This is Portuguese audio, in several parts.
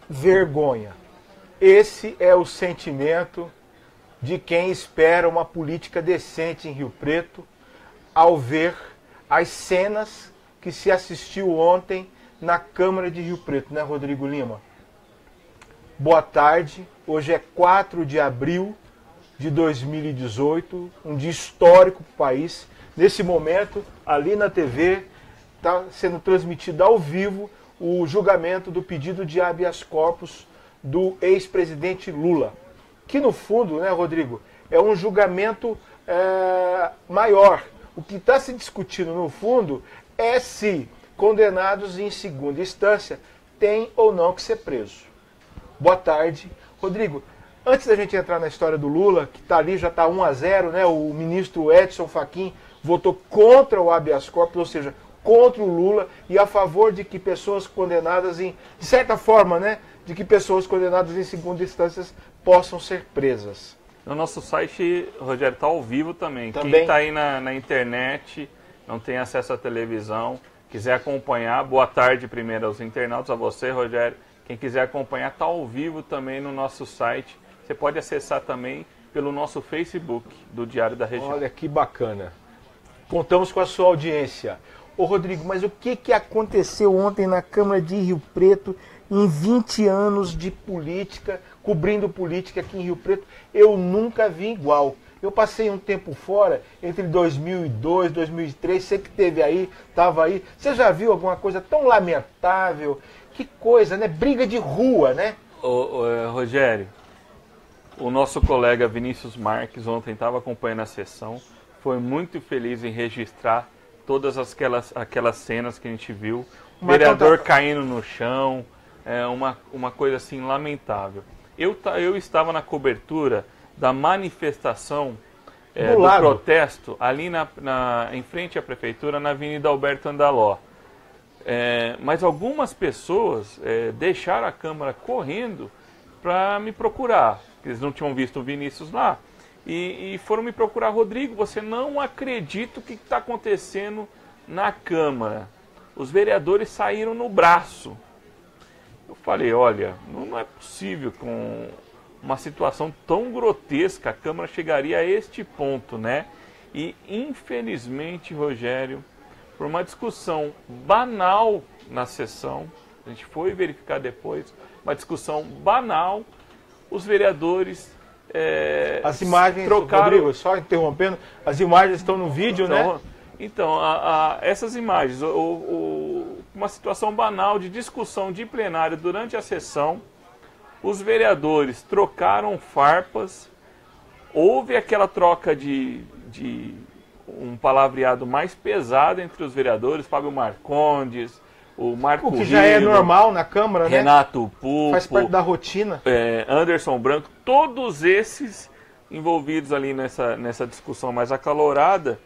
Vergonha. Esse é o sentimento de quem espera uma política decente em Rio Preto ao ver as cenas que se assistiu ontem na Câmara de Rio Preto, né, Rodrigo Lima? Boa tarde, hoje é 4 de abril de 2018, um dia histórico para o país. Nesse momento, ali na TV, está sendo transmitido ao vivo o julgamento do pedido de habeas corpus do ex-presidente Lula. Que no fundo, né, Rodrigo, é um julgamento maior. O que está se discutindo no fundo é se condenados em segunda instância têm ou não que ser presos. Boa tarde. Rodrigo, antes da gente entrar na história do Lula, que está ali, já está 1-0, né, o ministro Edson Fachin votou contra o habeas corpus, ou seja, contra o Lula e a favor de que pessoas condenadas de certa forma, né, de que pessoas condenadas em segunda instância possam ser presas. No nosso site, Rogério, está ao vivo também. Quem está aí na internet, não tem acesso à televisão, quiser acompanhar, boa tarde primeiro aos internautas, a você, Rogério. Quem quiser acompanhar, está ao vivo também no nosso site. Você pode acessar também pelo nosso Facebook do Diário da Região. Olha que bacana. Contamos com a sua audiência. Ô Rodrigo, mas o que aconteceu ontem na Câmara de Rio Preto em 20 anos de política, cobrindo política aqui em Rio Preto? Eu nunca vi igual. Eu passei um tempo fora, entre 2002 e 2003, você que esteve aí, estava aí. Você já viu alguma coisa tão lamentável? Que coisa, né? Briga de rua, né? Rogério, o nosso colega Vinícius Marques ontem estava acompanhando a sessão, foi muito feliz em registrar todas aquelas cenas que a gente viu, o vereador caindo no chão, uma coisa assim lamentável. Eu estava na cobertura da manifestação do protesto ali em frente à prefeitura, na Avenida Alberto Andaló. Mas algumas pessoas deixaram a Câmara correndo para me procurar. Eles não tinham visto o Vinícius lá. E foram me procurar. Rodrigo, você não acredita o que está acontecendo na Câmara. Os vereadores saíram no braço. Eu falei, olha, não é possível com uma situação tão grotesca a Câmara chegaria a este ponto, né? E infelizmente, Rogério, por uma discussão banal na sessão, a gente foi verificar depois, uma discussão banal, os vereadores as imagens, trocaram... Rodrigo, só interrompendo, as imagens estão no vídeo, né? Então, essas imagens, uma situação banal de discussão de plenário durante a sessão, os vereadores trocaram farpas, houve aquela troca de um palavreado mais pesado entre os vereadores, Fábio Marcondes, o Marco Rino, que já é normal na Câmara, né? Renato Pulpo, faz parte da rotina. Anderson Branco, todos esses envolvidos ali nessa discussão mais acalorada.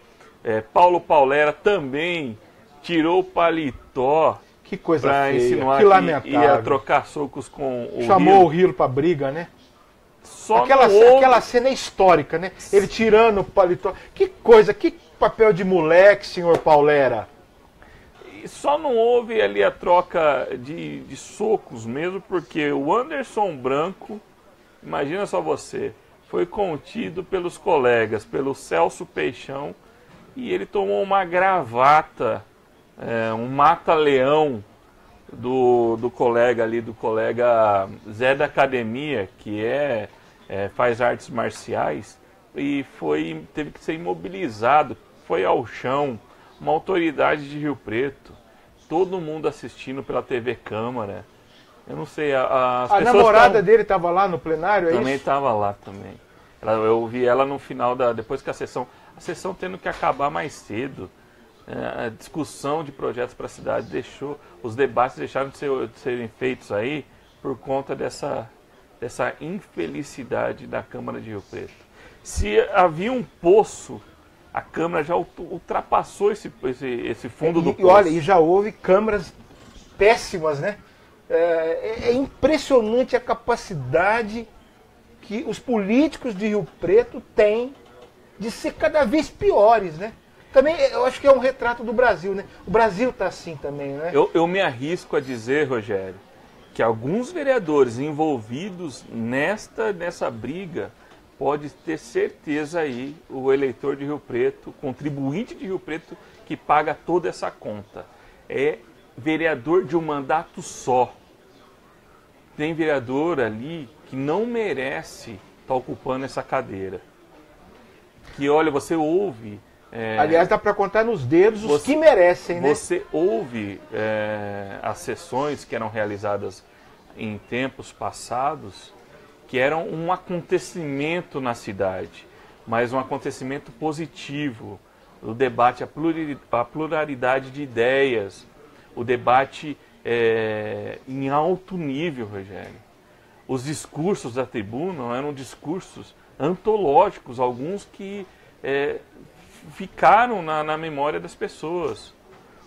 Paulo Paulera também tirou o paletó. Que coisa para feia, insinuar que lamentável. Ia trocar socos com o Chamou o Rilo para briga, né? Aquela cena é histórica, né? Ele tirando o paletó. Que coisa, que papel de moleque, senhor Paulera. Só não houve ali a troca de socos mesmo, porque o Anderson Branco, imagina só você, foi contido pelos colegas, pelo Celso Peixão, e ele tomou uma gravata um mata-leão do colega ali, do colega Zé da Academia, que faz artes marciais, e teve que ser imobilizado, foi ao chão, uma autoridade de Rio Preto, todo mundo assistindo pela TV Câmara. Eu não sei, a namorada dele estava lá no plenário, é também isso? estava lá também. Eu vi ela no final, depois que a sessão tendo que acabar mais cedo. A discussão de projetos para a cidade os debates deixaram de serem feitos aí por conta dessa infelicidade da Câmara de Rio Preto. Se havia um poço, a Câmara já ultrapassou esse fundo do poço. E olha, e já houve câmaras péssimas, né? É impressionante a capacidade que os políticos de Rio Preto têm de ser cada vez piores, né? Também eu acho que é um retrato do Brasil, né? O Brasil está assim também, né? Eu me arrisco a dizer, Rogério, que alguns vereadores envolvidos nessa briga pode ter certeza aí o eleitor de Rio Preto, contribuinte de Rio Preto, que paga toda essa conta. É vereador de um mandato só. Tem vereador ali que não merece estar ocupando essa cadeira. Que, olha, você ouve... Aliás, dá para contar nos dedos os que merecem, né? Você ouve as sessões que eram realizadas em tempos passados, que eram um acontecimento na cidade, mas um acontecimento positivo. O debate, a pluralidade de ideias, o debate em alto nível, Rogério. Os discursos da tribuna eram discursos antológicos, alguns que ficaram na memória das pessoas.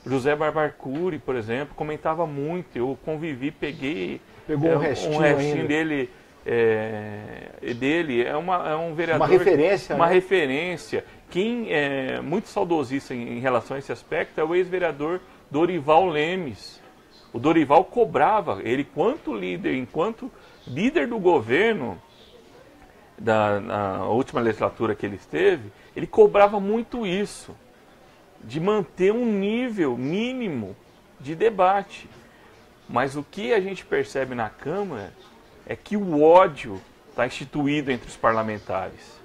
O José Barbarcuri, por exemplo, comentava muito. Eu convivi, pegou um restinho dele. É um vereador. Uma referência. Uma né? referência. Quem é muito saudosista em relação a esse aspecto é o ex-vereador Dorival Lemes. O Dorival cobrava, ele enquanto líder do governo, na última legislatura que ele esteve, ele cobrava muito isso, de manter um nível mínimo de debate. Mas o que a gente percebe na Câmara é que o ódio está instituído entre os parlamentares.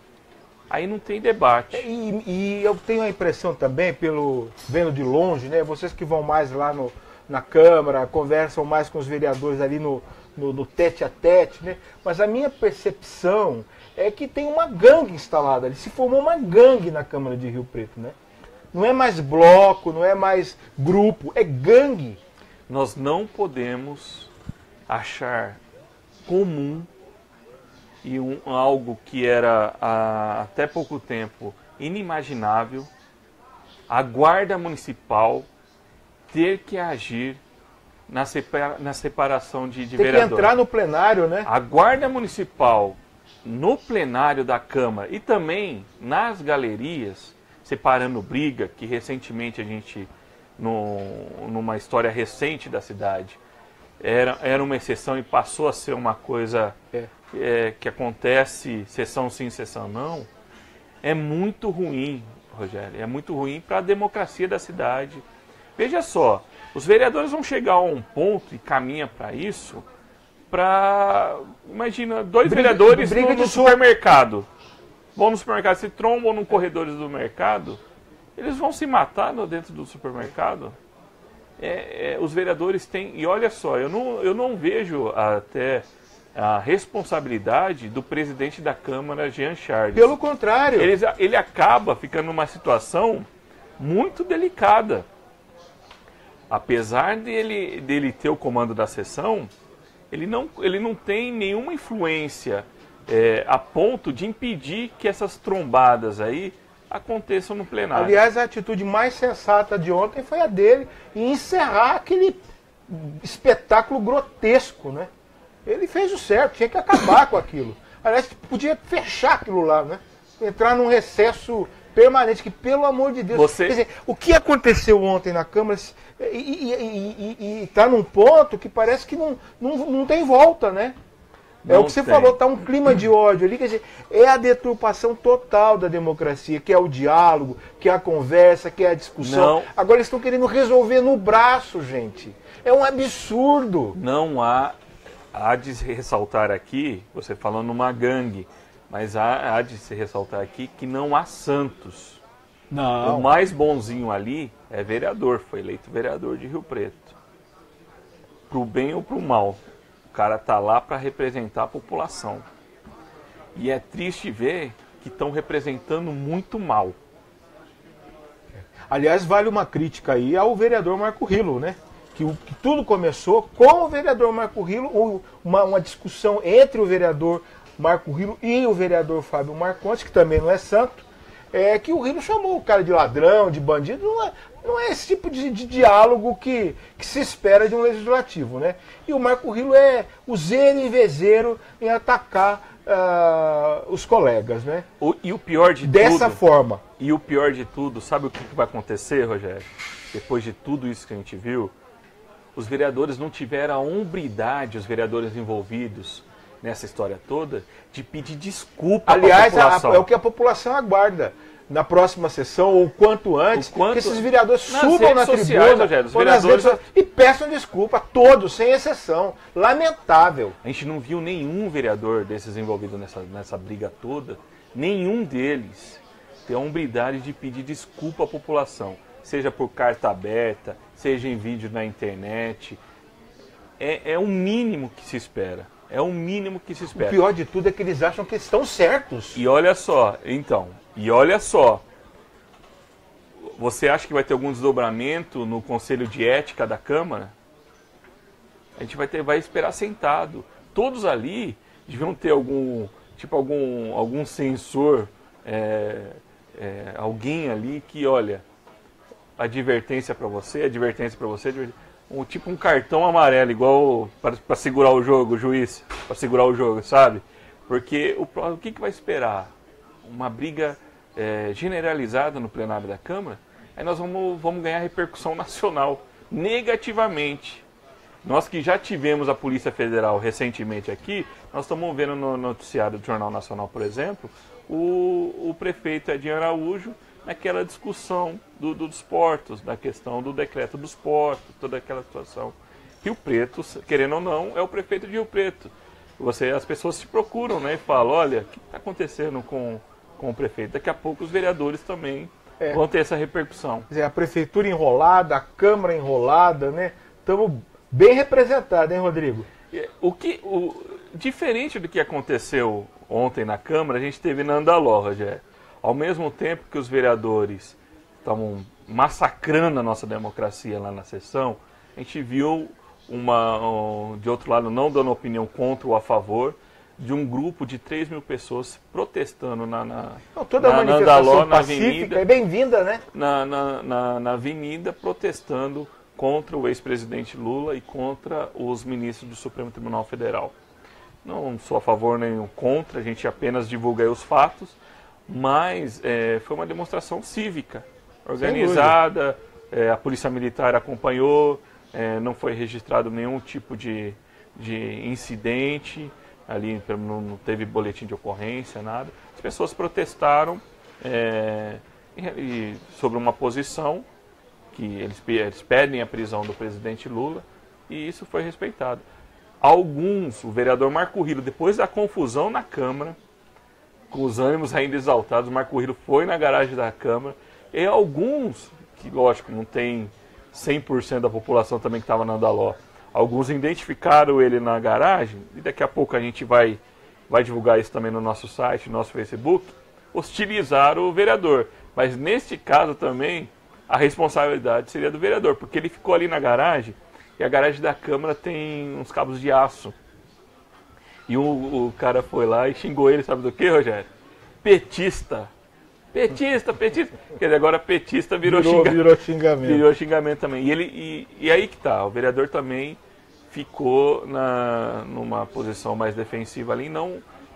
Aí não tem debate. E eu tenho a impressão também, vendo de longe, né? Vocês que vão mais lá na Câmara, conversam mais com os vereadores ali no tete a tete, né? Mas a minha percepção é que tem uma gangue instalada ali. Se formou uma gangue na Câmara de Rio Preto, né? Não é mais bloco, não é mais grupo, é gangue. Nós não podemos achar comum e algo que era até pouco tempo inimaginável, a Guarda Municipal ter que agir na separação de vereadores. Tem que entrar no plenário, né? A Guarda Municipal, no plenário da Câmara e também nas galerias, separando briga, que recentemente a gente, numa história recente da cidade, era uma exceção e passou a ser uma coisa que acontece, sessão sim, sessão não, é muito ruim, Rogério, é muito ruim para a democracia da cidade. Veja só, os vereadores vão chegar a um ponto, e caminha para isso, imagina, dois vereadores no supermercado. Vão no supermercado, se trombam no corredores do mercado, eles vão se matar dentro do supermercado. Os vereadores têm... E olha só, eu não vejo até a responsabilidade do presidente da Câmara, Jean Charles. Pelo contrário. Ele acaba ficando numa situação muito delicada. Apesar dele ter o comando da sessão, ele não tem nenhuma influência a ponto de impedir que essas trombadas aí aconteçam no plenário. Aliás, a atitude mais sensata de ontem foi a dele em encerrar aquele espetáculo grotesco, né? Ele fez o certo, tinha que acabar com aquilo. Aliás, podia fechar aquilo lá, né? Entrar num recesso permanente, que pelo amor de Deus... Quer dizer, o que aconteceu ontem na Câmara e está num ponto que parece que não tem volta, né? É o que você falou, tá um clima de ódio ali, quer dizer, é a deturpação total da democracia, que é o diálogo, que é a conversa, que é a discussão. Não. Agora eles estão querendo resolver no braço, gente. É um absurdo. Não há de se ressaltar aqui, você falando numa gangue, mas há de se ressaltar aqui que não há santos. Não. O mais bonzinho ali é vereador, foi eleito vereador de Rio Preto. Pro bem ou pro mal. O cara tá lá para representar a população. E é triste ver que estão representando muito mal. Aliás, vale uma crítica aí ao vereador Marco Rilo, né? Que tudo começou com o vereador Marco Rilo, uma discussão entre o vereador Marco Rilo e o vereador Fábio Marcondes, que também não é santo, que o Rilo chamou o cara de ladrão, de bandido. Não é esse tipo de diálogo que se espera de um legislativo, né? E o Marco Rilo é o zero e vezeiro em atacar os colegas, né? E o pior de Dessa forma. E o pior de tudo, sabe o que vai acontecer, Rogério? Depois de tudo isso que a gente viu, os vereadores não tiveram a hombridade, os vereadores envolvidos nessa história toda, de pedir desculpa. Aliás, é o que a população aguarda. Na próxima sessão, ou quanto antes, que esses vereadores subam na tribuna e peçam desculpa, todos, sem exceção. Lamentável. A gente não viu nenhum vereador desses envolvidos nessa briga toda, nenhum deles ter a hombridade de pedir desculpa à população, seja por carta aberta, seja em vídeo na internet. É o mínimo que se espera. É o mínimo que se espera. O pior de tudo é que eles acham que estão certos. E olha só, você acha que vai ter algum desdobramento no Conselho de Ética da Câmara? A gente vai esperar sentado. Todos ali deviam ter algum sensor, alguém ali que, olha, advertência para você, tipo um cartão amarelo, igual para segurar o jogo, o juiz, para segurar o jogo, sabe? Porque o que vai esperar? Uma briga generalizada no plenário da Câmara? Aí nós vamos ganhar repercussão nacional, negativamente. Nós que já tivemos a Polícia Federal recentemente aqui, nós estamos vendo no noticiário do Jornal Nacional, por exemplo, o prefeito Edinho Araújo naquela discussão dos portos, da questão do decreto dos portos, toda aquela situação. Rio Preto, querendo ou não, é o prefeito de Rio Preto. As pessoas se procuram, né, e falam, olha, o que está acontecendo com o prefeito? Daqui a pouco os vereadores também vão ter essa repercussão. Quer dizer, a prefeitura enrolada, a Câmara enrolada, né? Estamos bem representados, hein, Rodrigo? Diferente do que aconteceu ontem na Câmara, a gente teve na Andaló, Rogério. Ao mesmo tempo que os vereadores estavam massacrando a nossa democracia lá na sessão, a gente viu de outro lado, não dando opinião contra ou a favor, de um grupo de 3 mil pessoas protestando toda na manifestação Andaló, na pacífica avenida, é bem-vinda, né? Na avenida, protestando contra o ex-presidente Lula e contra os ministros do Supremo Tribunal Federal. Não sou a favor nem contra, a gente apenas divulga aí os fatos, mas foi uma demonstração cívica, organizada, a Polícia Militar acompanhou, não foi registrado nenhum tipo de incidente, ali não teve boletim de ocorrência, nada. As pessoas protestaram sobre uma posição que eles pedem a prisão do presidente Lula, e isso foi respeitado. O vereador Marco Rilo, depois da confusão na Câmara, com os ânimos ainda exaltados, o Marco Rilo foi na garagem da Câmara, e alguns, que lógico, não tem 100% da população também que estava na Andaló, alguns identificaram ele na garagem, e daqui a pouco a gente vai divulgar isso também no nosso site, no nosso Facebook, hostilizaram o vereador. Mas neste caso também, a responsabilidade seria do vereador, porque ele ficou ali na garagem, e a garagem da Câmara tem uns cabos de aço. E o cara foi lá e xingou ele, sabe do que, Rogério? Petista. Petista. Quer dizer, agora petista virou xingamento. Virou xingamento também. E aí que tá, o vereador também ficou numa posição mais defensiva ali,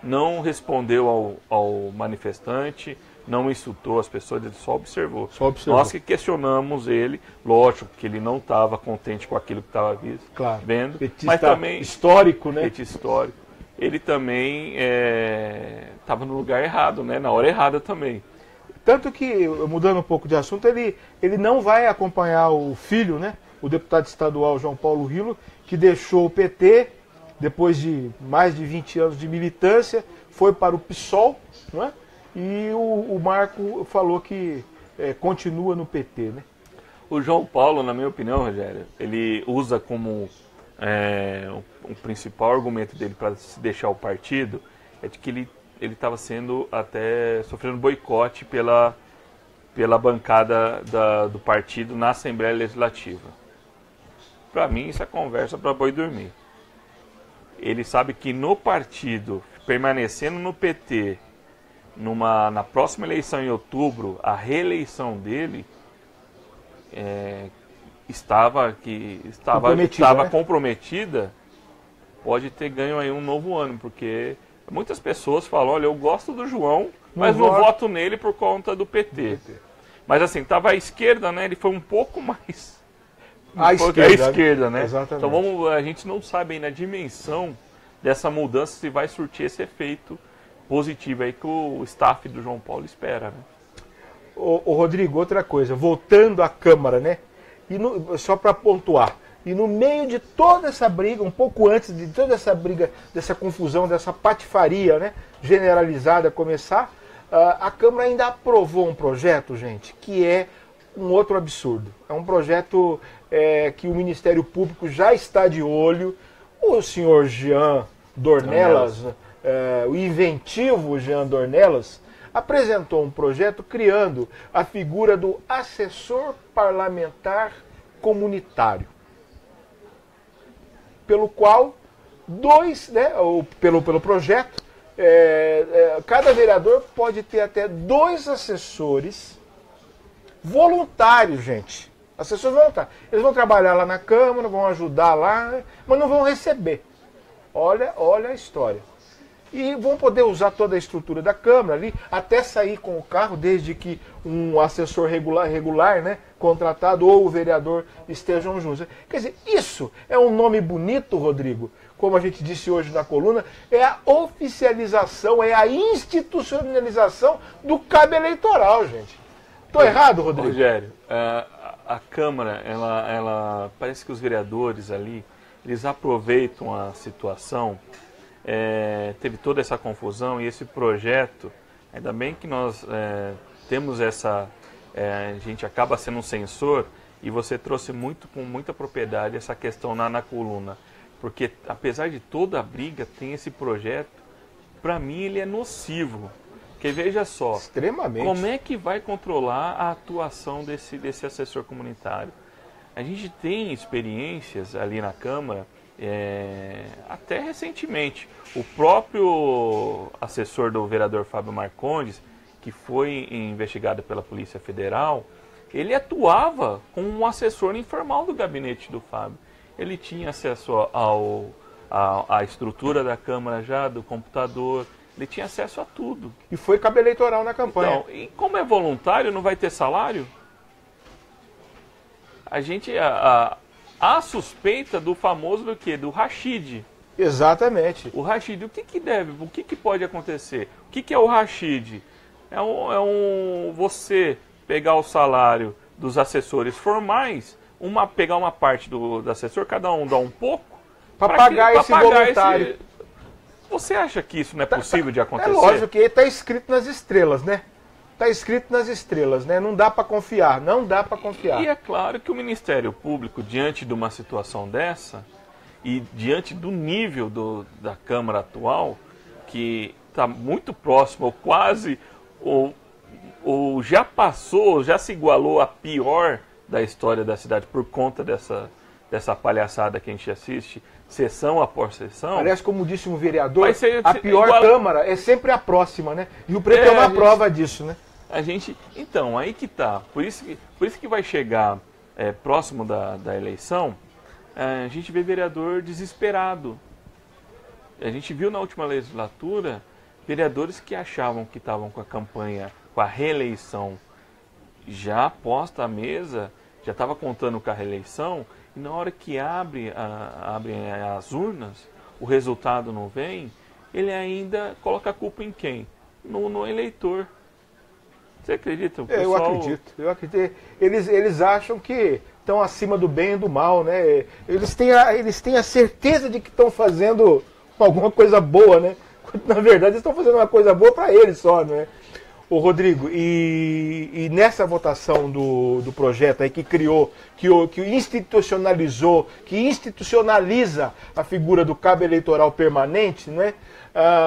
não respondeu ao manifestante, não insultou as pessoas, ele só observou. Nós que questionamos ele, lógico que ele não estava contente com aquilo que estava vendo, Petista mas também histórico, né? Petista histórico. ele também estava no lugar errado, né? Na hora errada também. Tanto que, mudando um pouco de assunto, ele não vai acompanhar o filho, né? O deputado estadual João Paulo Rilo, que deixou o PT, depois de mais de 20 anos de militância, foi para o PSOL, não é? E o Marco falou que continua no PT, né? O João Paulo, na minha opinião, Rogério, ele usa como o principal argumento dele para se deixar o partido é de que ele estava sendo até sofrendo boicote pela bancada do partido na Assembleia Legislativa. Para mim, isso é conversa para boi dormir. Ele sabe que no partido, permanecendo no PT, na próxima eleição em outubro, a reeleição dele estava comprometida, pode ter ganho aí um novo ano, porque muitas pessoas falam, olha, eu gosto do João, mas não voto nele por conta do PT. Mas assim, estava à esquerda, né? Ele foi um pouco mais à esquerda, né? Exatamente. Então a gente não sabe ainda a dimensão dessa mudança, se vai surtir esse efeito positivo aí que o staff do João Paulo espera, né? Ô Rodrigo, outra coisa, voltando à Câmara, né? Só para pontuar, e no meio de toda essa briga, um pouco antes de toda essa briga, dessa confusão, dessa patifaria, né, generalizada começar, a Câmara ainda aprovou um projeto, gente, que é um outro absurdo. É um projeto que o Ministério Público já está de olho. O senhor Jean Dornelas, o inventivo Jean Dornelas, apresentou um projeto criando a figura do assessor parlamentar comunitário, pelo qual pelo projeto, cada vereador pode ter até 2 assessores voluntários, gente. Assessores voluntários. Eles vão trabalhar lá na Câmara, vão ajudar lá, mas não vão receber. Olha a história. E vão poder usar toda a estrutura da Câmara ali, até sair com o carro, desde que um assessor regular, né, contratado, ou o vereador estejam juntos. Quer dizer, isso é um nome bonito, Rodrigo, como a gente disse hoje na coluna, é a oficialização, é a institucionalização do cabo eleitoral, gente. Estou errado, Rodrigo? Rogério, a Câmara, ela parece que os vereadores ali, eles aproveitam a situação. Teve toda essa confusão e esse projeto, ainda bem que nós temos a gente acaba sendo um censor, e você trouxe com muita propriedade essa questão na coluna, porque apesar de toda a briga, tem esse projeto, para mim ele é nocivo, porque veja só, extremamente. Como é que vai controlar a atuação desse assessor comunitário? A gente tem experiências ali na Câmara. Até recentemente, o próprio assessor do vereador Fábio Marcondes, que foi investigado pela Polícia Federal, ele atuava como um assessor informal do gabinete do Fábio. Ele tinha acesso à estrutura da Câmara já, do computador, ele tinha acesso a tudo. E foi cabo eleitoral na campanha. Então, e como é voluntário, não vai ter salário? A suspeita do famoso do quê? Do Rachid. Exatamente. O Rachid, o que pode acontecer? O que é o Rachid? Você pegar o salário dos assessores formais, pegar uma parte do assessor, cada um dá um pouco, para pagar esse voluntário. Você acha que isso não é possível de acontecer? É lógico que está escrito nas estrelas, né? Está escrito nas estrelas, né? Não dá para confiar, não dá para confiar. E é claro que o Ministério Público, diante de uma situação dessa, e diante do nível da Câmara atual, que está muito próximo, ou quase, ou já passou, já se igualou a pior da história da cidade por conta dessa palhaçada que a gente assiste, sessão após sessão. Aliás, como disse um vereador, a pior Câmara é sempre a próxima, né? E o Preto é uma prova disso, né? Então, aí que tá. Por isso que vai chegar próximo da eleição, a gente vê vereador desesperado. A gente viu na última legislatura vereadores que achavam que estavam com a campanha, com a reeleição já posta à mesa, já estava contando com a reeleição, e na hora que abrem as urnas, o resultado não vem, ele ainda coloca a culpa em quem? No eleitor. Você acredita? O pessoal... Eu acredito. Eles acham que estão acima do bem e do mal, né? Eles têm a certeza de que estão fazendo alguma coisa boa, né? Na verdade, eles estão fazendo uma coisa boa para eles só, né? Ô Rodrigo, e nessa votação do projeto aí que criou, que institucionalizou, que institucionaliza a figura do cabo eleitoral permanente, né?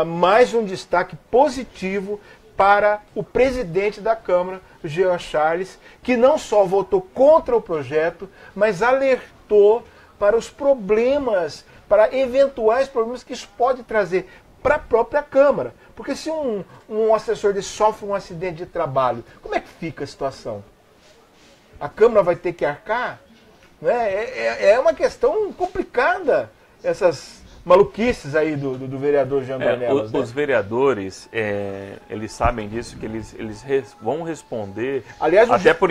Mais um destaque positivo para o presidente da Câmara, Jean Charles, que não só votou contra o projeto, mas alertou para os problemas, para eventuais problemas que isso pode trazer para a própria Câmara. Porque se um assessor sofre um acidente de trabalho, como é que fica a situação? A Câmara vai ter que arcar? Né? É uma questão complicada, essas maluquices aí do vereador Jean Dornelas. Os vereadores, eles sabem disso, que eles vão responder, aliás, até por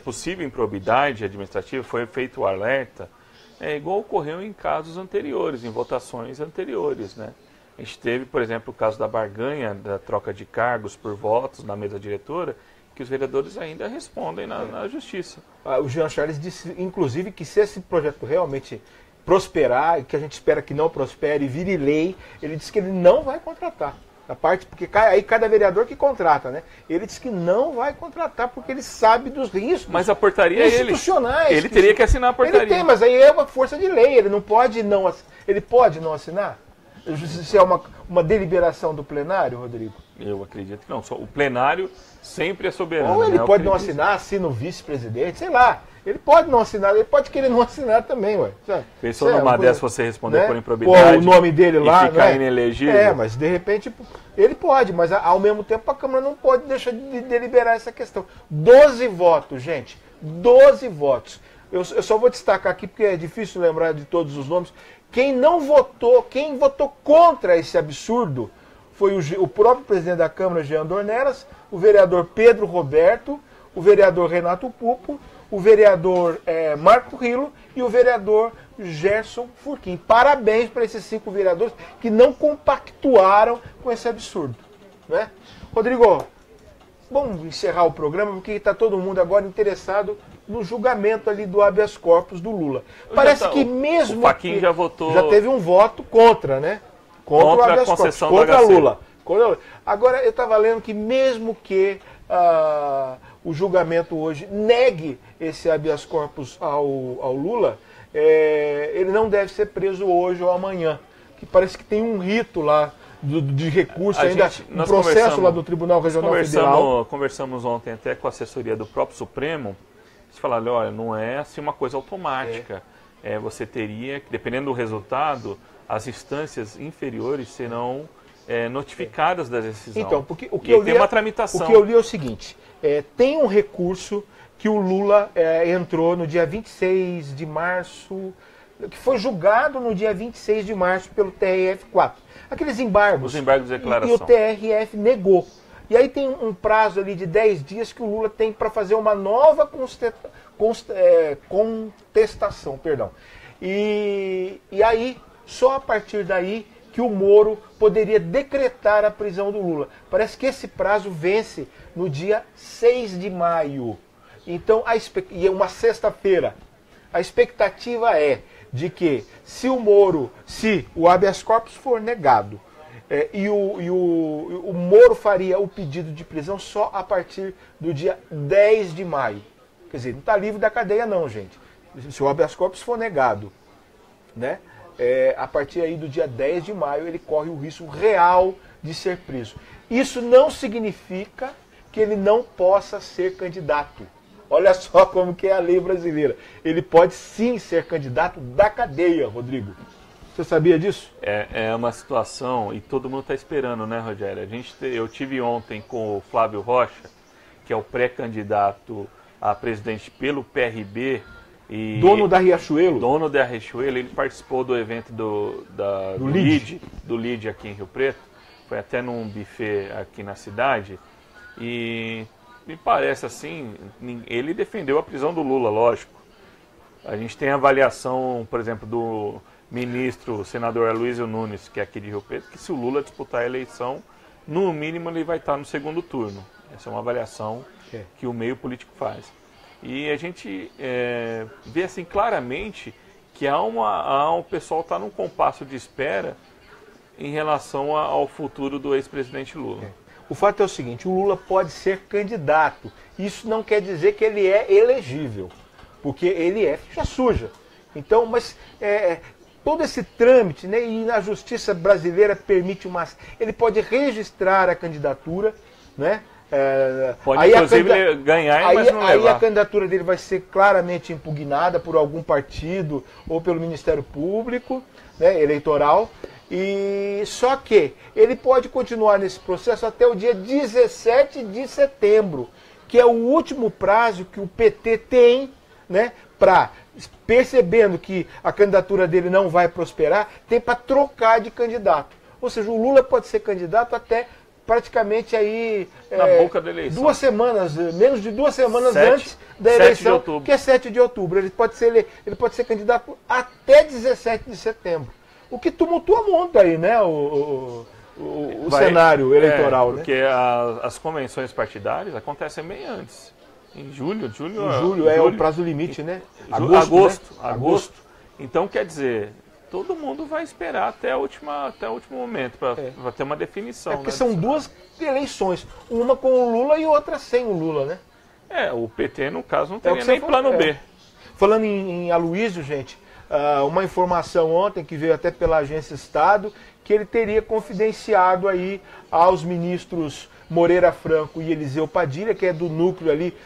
possível improbidade administrativa, foi feito o alerta, igual ocorreu em casos anteriores, em votações anteriores, né? A gente teve, por exemplo, o caso da barganha, da troca de cargos por votos na mesa diretora, que os vereadores ainda respondem na justiça. O Jean Charles disse, inclusive, que se esse projeto realmente prosperar, e que a gente espera que não prospere, vire lei, ele disse que ele não vai contratar. Porque aí cada vereador que contrata, né? Ele disse que não vai contratar porque ele sabe dos riscos. Mas a portaria institucionais. Ele teria que assinar a portaria. Ele tem, mas aí é uma força de lei, ele não pode não, ele pode não assinar? Se é uma deliberação do plenário, Rodrigo? Eu acredito que não. O plenário sempre é soberano. Ou ele pode não assinar, assina o vice-presidente, sei lá. Ele pode não assinar, ele pode querer não assinar também, ué. Pensou numa dessa você responder, né, por improbidade, o nome dele lá, e ficar, né, inelegível? Mas de repente ele pode, mas ao mesmo tempo a Câmara não pode deixar de deliberar essa questão. 12 votos, gente. 12 votos. Eu só vou destacar aqui porque é difícil lembrar de todos os nomes. Quem votou contra esse absurdo foi o próprio presidente da Câmara, Jean Dornelas, o vereador Pedro Roberto, o vereador Renato Pupo, o vereador Marco Rilo e o vereador Gerson Furquim. Parabéns para esses 5 vereadores que não compactuaram com esse absurdo. Né? Rodrigo, vamos encerrar o programa porque está todo mundo agora interessado no julgamento ali do habeas corpus do Lula. Parece que mesmo... O Fachin já votou... Já teve um voto contra, né? Contra o habeas corpus, contra Lula. Agora, eu estava lendo que mesmo que o julgamento hoje negue esse habeas corpus ao Lula, ele não deve ser preso hoje ou amanhã. Que parece que tem um rito lá de recurso, um processo lá do Tribunal Regional Federal. Conversamos ontem até com a assessoria do próprio Supremo. Eles falaram, olha, não é assim uma coisa automática. Você teria, dependendo do resultado, as instâncias inferiores serão notificadas da decisão. Então, porque o que eu li, tem uma tramitação. O que eu li é o seguinte, tem um recurso que o Lula entrou no dia 26 de março, que foi julgado no dia 26 de março pelo TRF4. Aqueles embargos. Os embargos de declaração. E o TRF negou. E aí tem um prazo ali de 10 dias que o Lula tem para fazer uma nova contestação. Perdão. E aí, só a partir daí que o Moro poderia decretar a prisão do Lula. Parece que esse prazo vence no dia 6 de maio. Então, e é uma sexta-feira. A expectativa é de que se o habeas corpus for negado, e o Moro faria o pedido de prisão só a partir do dia 10 de maio. Quer dizer, não está livre da cadeia não, gente. Se o habeas corpus for negado, né, a partir aí do dia 10 de maio, ele corre o risco real de ser preso. Isso não significa que ele não possa ser candidato. Olha só como que é a lei brasileira. Ele pode sim ser candidato da cadeia, Rodrigo. Você sabia disso? É uma situação, e todo mundo está esperando, né, Rogério? Eu tive ontem com o Flávio Rocha, que é o pré-candidato a presidente pelo PRB. Dono da Riachuelo? Dono da Riachuelo. Ele participou do evento do LID aqui em Rio Preto. Foi até num buffet aqui na cidade. E me parece assim, ele defendeu a prisão do Lula, lógico. A gente tem a avaliação, por exemplo, do ministro, senador Aloysio Nunes, que é aqui de Rio Preto, que se o Lula disputar a eleição, no mínimo ele vai estar no segundo turno. Essa é uma avaliação que o meio político faz. E a gente vê assim claramente que o pessoal está num compasso de espera em relação ao futuro do ex-presidente Lula. O fato é o seguinte, o Lula pode ser candidato. Isso não quer dizer que ele é elegível, porque ele é ficha suja. Então, mas todo esse trâmite, né, e na justiça brasileira permite ele pode registrar a candidatura, né? Pode inclusive ganhar, mas não levar. Aí a candidatura dele vai ser claramente impugnada por algum partido ou pelo Ministério Público, né, eleitoral. E só que ele pode continuar nesse processo até o dia 17 de setembro, que é o último prazo que o PT tem, né, para, percebendo que a candidatura dele não vai prosperar, tem para trocar de candidato. Ou seja, o Lula pode ser candidato até praticamente aí na boca da eleição. 2 semanas, menos de 2 semanas antes da eleição, que é 7 de outubro. Ele pode ser candidato até 17 de setembro. O que tumultua muito aí, né, o cenário eleitoral. Porque as convenções partidárias acontecem bem antes. Em julho é o prazo limite, né? Agosto. Então, quer dizer, todo mundo vai esperar até o último momento para ter uma definição. Porque são 2 eleições, uma com o Lula e outra sem o Lula, né? O PT, no caso, não teria nem plano B. Falando em Aloysio, gente, uma informação ontem que veio até pela Agência Estado, que ele teria confidenciado aí aos ministros Moreira Franco e Eliseu Padilha, que é do núcleo ali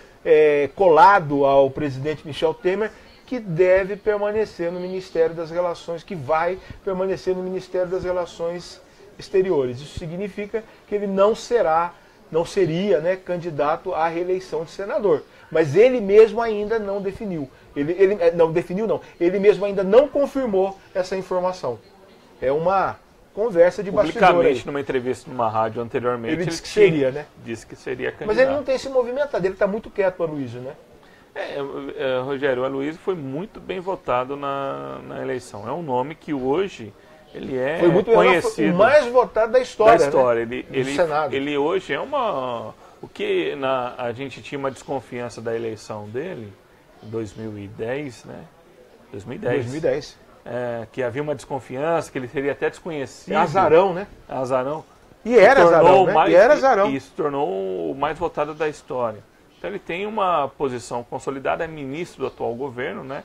colado ao presidente Michel Temer, que deve permanecer no Ministério das Relações, que vai permanecer no Ministério das Relações Exteriores. Isso significa que ele não seria, né, candidato à reeleição de senador. Mas ele mesmo ainda não definiu. Ele mesmo ainda não confirmou essa informação. É uma conversa de bastidor. Publicamente, numa entrevista numa rádio anteriormente, ele disse que seria, né? Disse que seria candidato. Mas ele não tem se movimentado, ele está muito quieto, o Aloysio, né? Rogério, o Aloysio foi muito bem votado na eleição. É um nome que hoje ele foi muito conhecido. O mais votado da história. Né? Ele hoje é o que a gente tinha uma desconfiança da eleição dele, em 2010, né? 2010. Que havia uma desconfiança, que ele seria até desconhecido. Azarão, né? Azarão. E era azarão, né? E era azarão. E se tornou o mais votado da história. Então ele tem uma posição consolidada, é ministro do atual governo, né?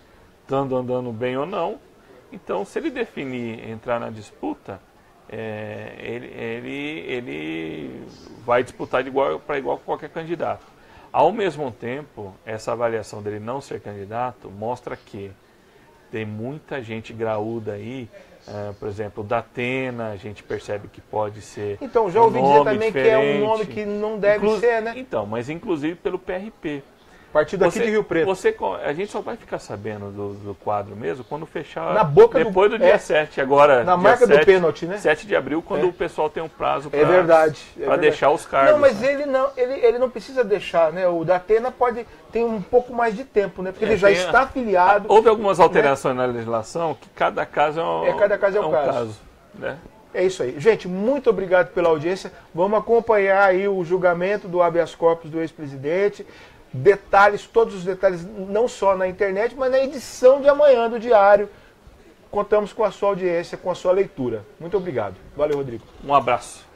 Andando bem ou não. Então, se ele definir entrar na disputa, ele vai disputar de igual para igual com qualquer candidato. Ao mesmo tempo, essa avaliação dele não ser candidato mostra que tem muita gente graúda aí, por exemplo, o Datena, a gente percebe que pode ser. Então, já ouvi dizer também que é um nome que não deve ser, né? Então, mas inclusive pelo PRP. Partido aqui de Rio Preto. A gente só vai ficar sabendo do quadro mesmo quando fechar. Na boca depois do dia 7, agora. Na marca 7, do pênalti, né? 7 de abril, quando o pessoal tem um prazo para deixar os cargos. Não, mas ele não precisa deixar, né? O Datena tem um pouco mais de tempo, né? Porque ele já está afiliado. Houve algumas alterações na legislação que cada caso cada caso é um caso. Né? É isso aí. Gente, muito obrigado pela audiência. Vamos acompanhar aí o julgamento do habeas corpus do ex-presidente. Todos os detalhes, não só na internet, mas na edição de amanhã do Diário. Contamos com a sua audiência, com a sua leitura. Muito obrigado. Valeu, Rodrigo. Um abraço.